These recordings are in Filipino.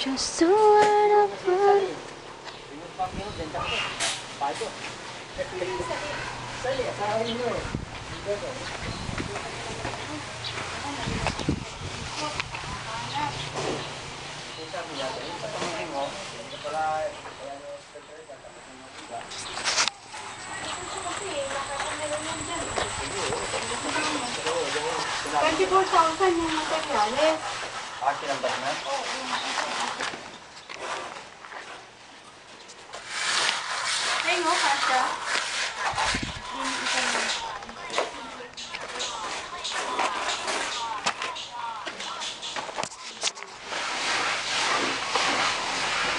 Just the word of love. $24,000 yung materials. Akin ang bag na? Ay, no, kasha.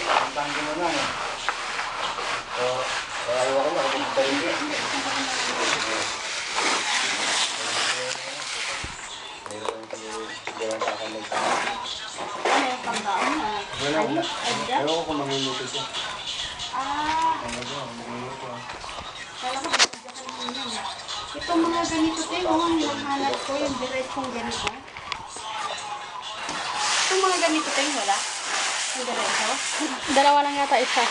Ang tanggi mo na eh. So, ayaw ako na ako pumunta rin eh. Ano yung pangbaon na? Ano? Ayaw ko kung magluluto siya. Ano ba? Magluluto ah. Kala ko bibigyan ka ng yun. Itong mga ganito tayo, ang hinahanap ko yung diretsong ganito. Itong mga ganito tayo, wala? Yung diretso? Dalawa lang yata isa.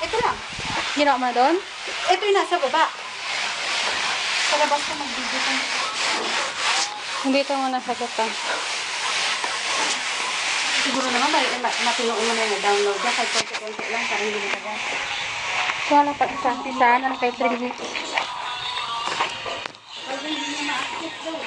Ito lang. Ginawa mo na doon? Ito yung nasa baba. Sa labas ko mag-video ka. Hindi ito mo nasagutan. Siguro naman, matinuon mo na yung download niya. Kahit konti-konti lang, parang hindi na yan. Wala pa isa. Isa na kay 3 weeks. Pag hindi niya ma-accept daw.